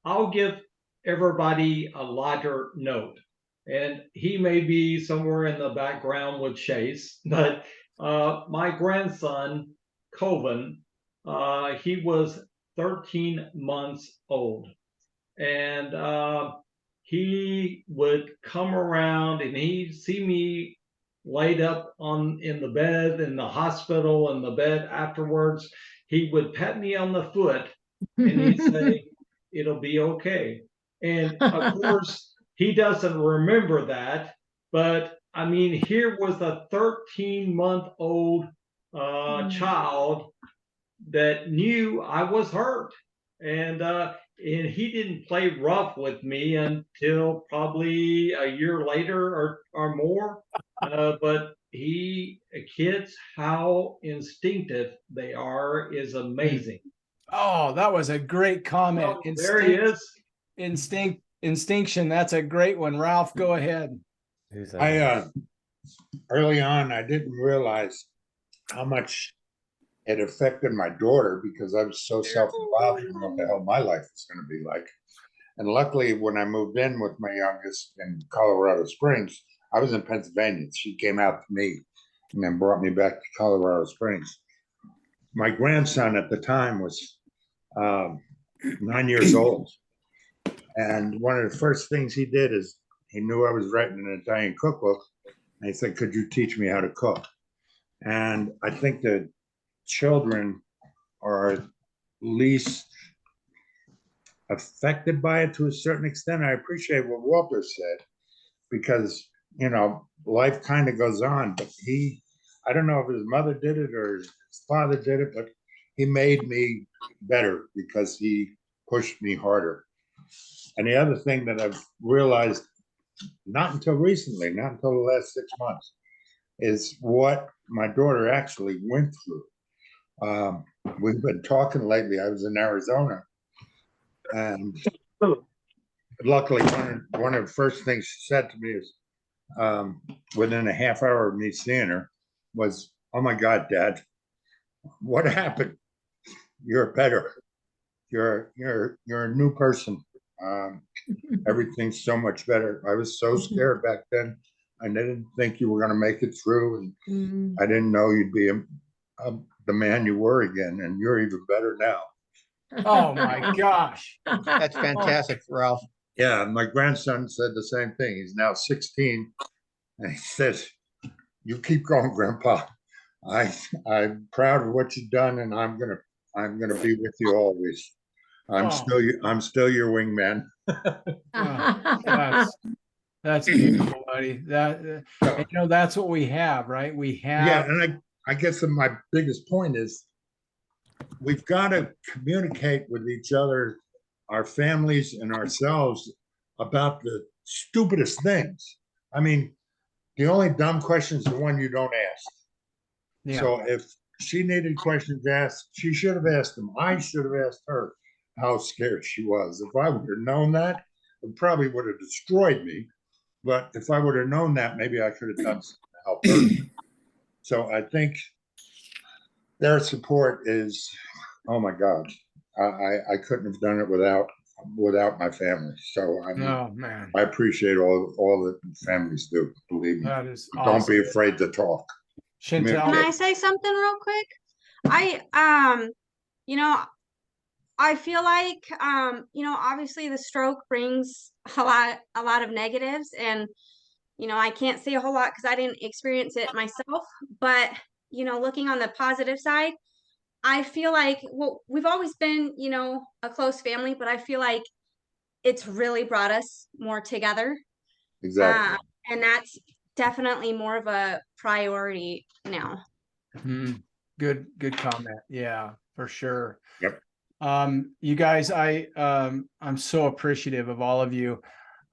I'll give everybody a lighter note, and he may be somewhere in the background with Chase, but my grandson, Coven, he was 13 months old, and he would come around and he'd see me laid up in the bed in the hospital, in the bed afterwards. He would pat me on the foot and he'd say, "It'll be okay." And of course, he doesn't remember that, but I mean, here was a 13-month-old child that knew I was hurt, and he didn't play rough with me until probably a year later or more. But kids, how instinctive they are is amazing. Oh, that was a great comment. Oh, there he is. Instinction. That's a great one. Ralph, go ahead. Early on, I didn't realize how much it affected my daughter because I was so self-involved in what the hell my life was going to be like. And luckily, when I moved in with my youngest in Colorado Springs, I was in Pennsylvania. She came out to me and then brought me back to Colorado Springs. My grandson at the time was 9 years old. And one of the first things he did is he knew I was writing an Italian cookbook. And he said, "Could you teach me how to cook?" And I think that children are least affected by it to a certain extent. I appreciate what Walter said because, life kind of goes on. But I don't know if his mother did it or his father did it, but he made me better because he pushed me harder. And the other thing that I've realized, not until recently, not until the last 6 months, is what my daughter actually went through. We've been talking lately. I was in Arizona, and luckily, one of the first things she said to me is, within a half hour of me seeing her, was, "Oh my God, Dad, what happened? You're better. You're a new person. Everything's so much better. I was so scared back then. I didn't think you were going to make it through, and I didn't know you'd be the man you were again, and you're even better now." Oh my gosh. That's fantastic, Ralph. Yeah, my grandson said the same thing. He's now 16, and he says, "You keep going, Grandpa. I'm proud of what you've done, and I'm gonna be with you always. I'm still your wingman." That's beautiful, buddy. That's what we have, right? We have. Yeah, and I guess my biggest point is we've got to communicate with each other, our families and ourselves, about the stupidest things. I mean, the only dumb question is the one you don't ask. Yeah. So if she needed questions asked, she should have asked them. I should have asked her how scared she was. If I would have known that, it probably would have destroyed me. But if I would have known that, maybe I could have done something to help her. So I think their support is, oh my God, I couldn't have done it without my family. So man, I appreciate all that families do. Believe me. That is Don't awesome. be afraid to talk. Can I say something real quick? you know, I feel like, you know, obviously the stroke brings a lot of negatives, and, you know, I can't say a whole lot because I didn't experience it myself, but, you know, looking on the positive side, I feel like, well, we've always been, you know, a close family, but I feel like it's really brought us more together. Exactly. And that's definitely more of a priority now. Good comment. Yeah, for sure. Yep. You guys, I'm so appreciative of all of you.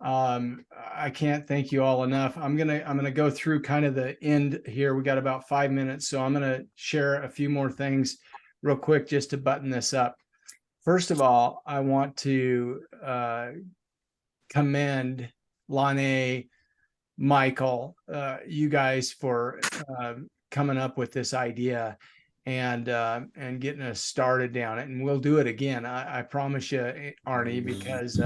I can't thank you all enough. I'm gonna go through kind of the end here. We got about 5 minutes, so I'm gonna share a few more things real quick just to button this up. First of all, I want to commend Lanae, Michael, you guys for coming up with this idea and getting us started down it. And we'll do it again. I promise you, Arnie, because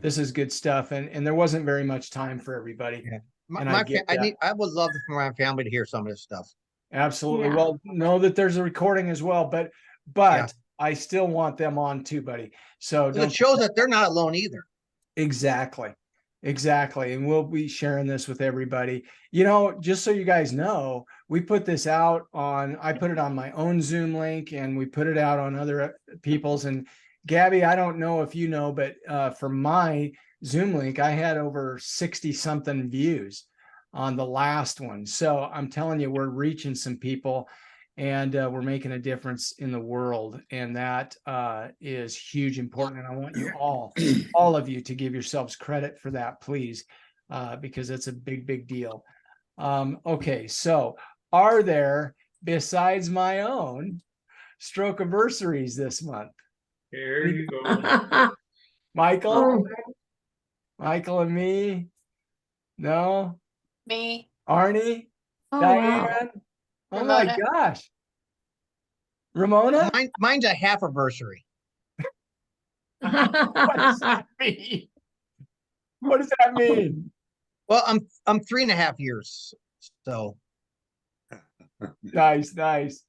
this is good stuff. And there wasn't very much time for everybody. Yeah. And I get that. I would love for my family to hear some of this stuff. Absolutely. Yeah. Well, know that there's a recording as well, but Yeah. I still want them on too, buddy. So It shows that they're not alone either. Exactly. And we'll be sharing this with everybody. You know, just so you guys know, we put this out I put it on my own Zoom link, and we put it out on other people's. And Gabby, I don't know if you know, but for my Zoom link, I had over 60 something views on the last one. So I'm telling you, we're reaching some people, and we're making a difference in the world. And that is huge, important. And I want you all of you to give yourselves credit for that, please, because it's a big, big deal. Okay, so are there, besides my own, stroke anniversaries this month? Here you go. Michael? Michael and me? No? Me. Arnie? Oh, Diane? wow. Oh my Ramona. gosh. Ramona? Mine's a half anniversary. What does that mean? What does that mean? Well, I'm 3.5 years. So Nice. Keith,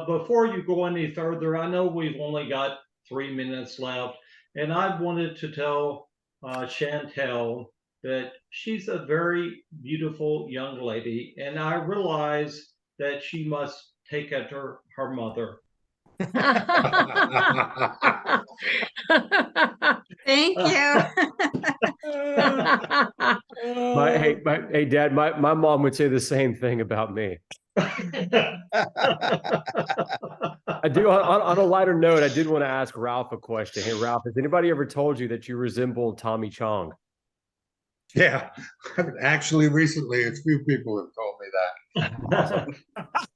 before you go any further, I know we've only got 3 minutes left, and I wanted to tell Chantel that she's a very beautiful young lady, and I realize that she must take after her mother. Thank you. Hey, Dad, my mom would say the same thing about me. I do. On a lighter note, I did want to ask Ralph a question. Hey, Ralph, has anybody ever told you that you resemble Tommy Chong? Yeah, actually, recently, a few people have told me that.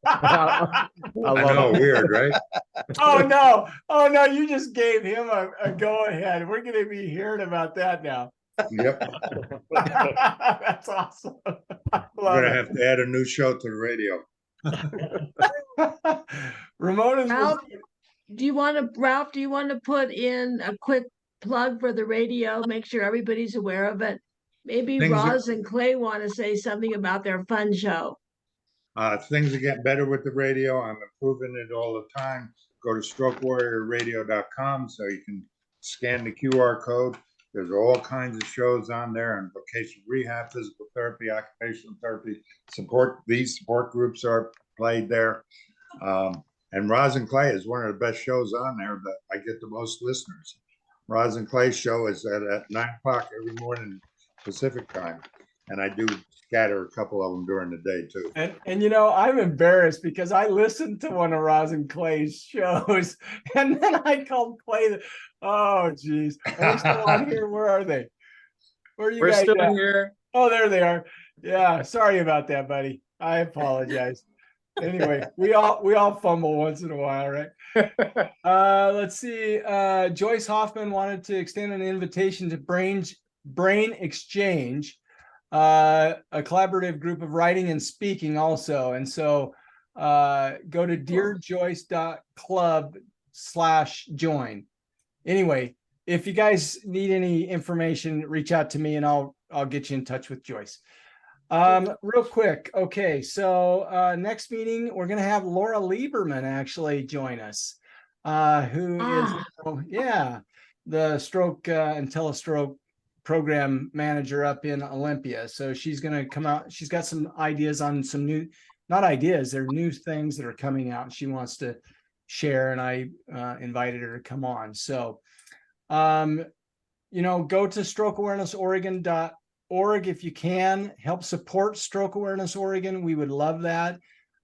I know, weird, right? Oh no, you just gave him a go ahead. We're going to be hearing about that now. Yep. That's awesome. I'm gonna have to add a new show to the radio. Ramona's Ralph, do you want to put in a quick plug for the radio? Make sure everybody's aware of it. Maybe Things are- Roz and Clay want to say something about their fun show. Things are getting better with the radio. I'm improving it all the time. Go to strokewarriorradio.com so you can scan the QR code. There's all kinds of shows on there on vocational rehab, physical therapy, occupational therapy, support. These support groups are played there. And Roz and Clay is one of the best shows on there that I get the most listeners. Roz and Clay's show is at 9 o'clock every morning Pacific time. And I do scatter a couple of them during the day too. And you know, I'm embarrassed because I listened to one of Roz and Clay's shows, and then I called Clay. Oh, geez, are they still on here? Where are they? Where are you We're guys still at? here. Oh, there they are. Yeah, sorry about that, buddy. I apologize. Anyway, we all fumble once in a while, right? Let's see. Joyce Hoffman wanted to extend an invitation to Brain Exchange, a collaborative group of writing and speaking also. And so go to dearjoyce.club/join. Anyway, if you guys need any information, reach out to me and I'll get you in touch with Joyce. Real quick. Okay, so next meeting, we're gonna have Laura Lieberman actually join us. Who is, yeah, the stroke and telestroke program manager up in Olympia. So she's gonna come out. She's got some ideas on some new, not ideas, they're new things that are coming out. She wants to share, and I invited her to come on. So you know, go to strokeawarenessoregon.org if you can. Help support Stroke Awareness Oregon. We would love that.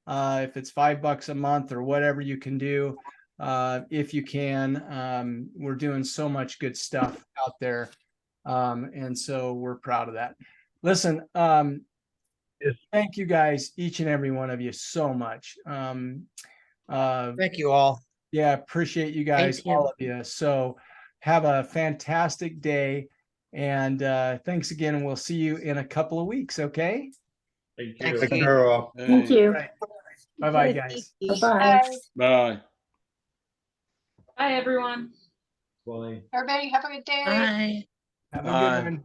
If it's $5 a month or whatever you can do, if you can. We're doing so much good stuff out there. And so we're proud of that. Listen, thank you guys, each and every one of you, so much. Thank you all. Yeah, appreciate you guys, all of you. So have a fantastic day. And thanks again. And we'll see you in a couple of weeks. Okay. Thank Thanks you. again. Thank you. Bye-bye, guys. Bye. Bye. Bye, everyone. Bye. Everybody have a good day. Bye. Have a Bye. good one.